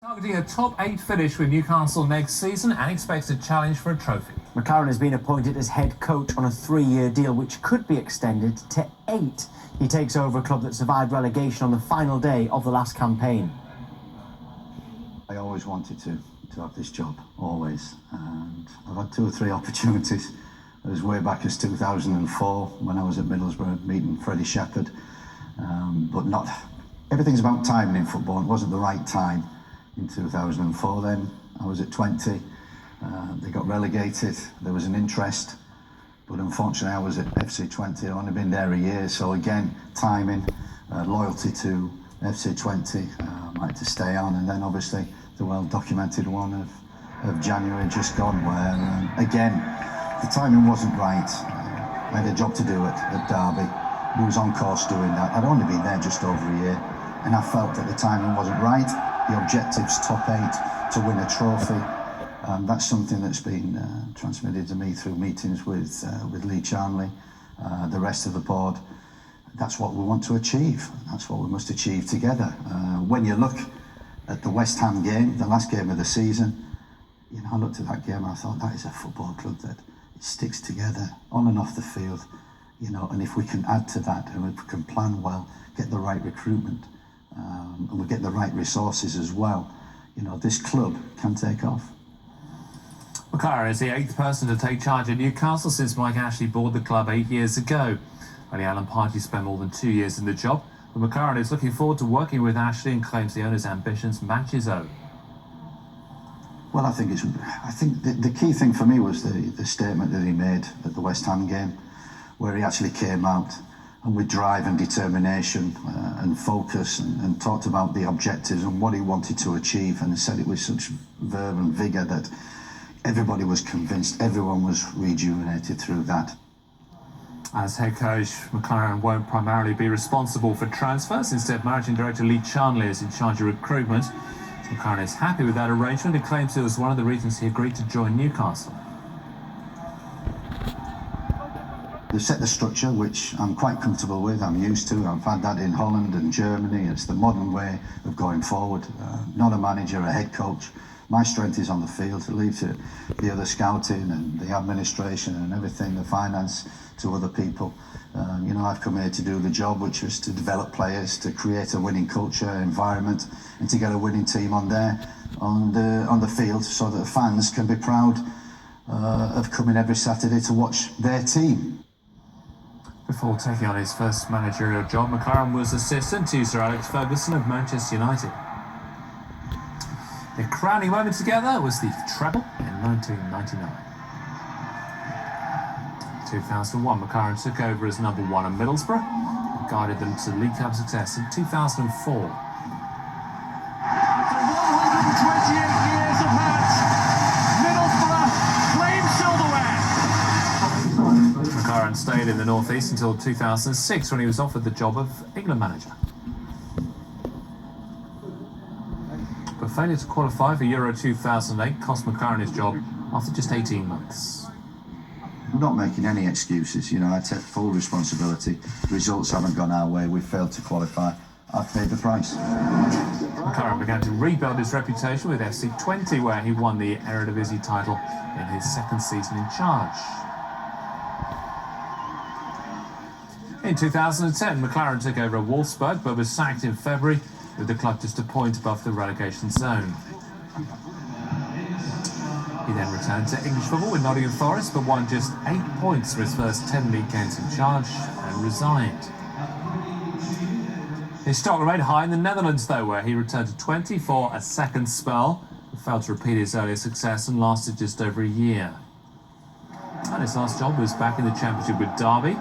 Targeting a top 8 finish with Newcastle next season and expects a challenge for a trophy. McClaren has been appointed as head coach on a 3-year deal which could be extended to 8. He takes over a club that survived relegation on the final day of the last campaign. I always wanted to have this job, always, and I've had 2 or 3 opportunities. As way back as 2004 when I was at Middlesbrough meeting Freddie Shepherd, but not everything's about timing in football. It wasn't the right time in 2004. Then I was at 20, they got relegated, there was an interest, but unfortunately I was at FC 20. I've only been there a year, so again, timing, loyalty to FC 20, I had to stay on. And then obviously the well documented one of January just gone, where again the timing wasn't right. I had a job to do at Derby. We was on course doing that. I'd only been there just over a year, and I felt that the timing wasn't right. The objective's top 8 to win a trophy. That's something that's been transmitted to me through meetings with Lee Charnley, the rest of the board. That's what we want to achieve. That's what we must achieve together. When you look at the West Ham game, the last game of the season, you know, I looked at that game and I thought, that is a football club that it sticks together on and off the field, you know. And if we can add to that, and if we can plan well, get the right recruitment, and we get the right resources as well, you know, this club can take off. McClaren is the 8th person to take charge at Newcastle since Mike Ashley bought the club 8 years ago. Only Alan Partey spent more than 2 years in the job, but McClaren is looking forward to working with Ashley and claims the owner's ambitions match his own. Well, I think the key thing for me was the statement that he made at the West Ham game, where he actually came out and with drive and determination and focus and talked about the objectives and what he wanted to achieve, and he said it with such verve and vigour that everybody was convinced, everyone was rejuvenated through that. As head coach, McClaren won't primarily be responsible for transfers. Instead, managing director Lee Charnley is in charge of recruitment. McClaren is happy with that arrangement and claims it was one of the reasons he agreed to join Newcastle. They've set the structure, which I'm quite comfortable with, I'm used to. I've had that in Holland and Germany. It's the modern way of going forward. Not a manager, a head coach. My strength is on the field, to leave to the other scouting and the administration and everything, the finance, to other people. You know, I've come here to do the job, which was to develop players, to create a winning culture, environment, and to get a winning team on the field, so that the fans can be proud of coming every Saturday to watch their team. Before taking on his first managerial job, McClaren was assistant to Sir Alex Ferguson of Manchester United. The crowning moment together was the treble in 1999. In 2001, McClaren took over as number 1 at Middlesbrough and guided them to League Cup success in 2004. After 128 years of hats, Middlesbrough claim silverware. McClaren stayed in the North East until 2006 when he was offered the job of England manager. But failure to qualify for Euro 2008 cost McClaren his job after just 18 months. I'm not making any excuses, you know. I take full responsibility. The results haven't gone our way, we've failed to qualify. I've paid the price. McClaren began to rebuild his reputation with FC 20, where he won the Eredivisie title in his 2nd season in charge. In 2010, McClaren took over at Wolfsburg, but was sacked in February, with the club just a point above the relegation zone. He then returned to English football with Nottingham Forest, but won just 8 points for his first 10 league games in charge and resigned. His stock remained high in the Netherlands, though, where he returned to 20 for a second spell, but failed to repeat his earlier success and lasted just over a year. And his last job was back in the Championship with Derby.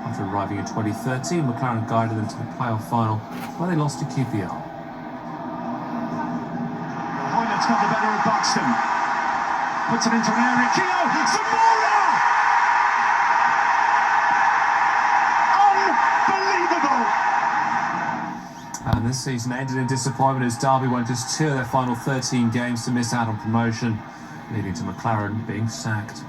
After arriving in 2013, McClaren guided them to the playoff final, where they lost to QPR. Hoylett's got the better of Buxton. Puts it into an area. Keogh! Zamora! Unbelievable! And this season ended in disappointment as Derby went just 2 of their final 13 games to miss out on promotion, leading to McClaren being sacked.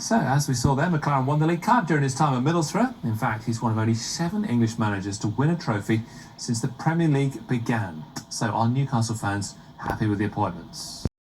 So, as we saw there, McClaren won the League Cup during his time at Middlesbrough. In fact, he's one of only 7 English managers to win a trophy since the Premier League began. So, are Newcastle fans happy with the appointments?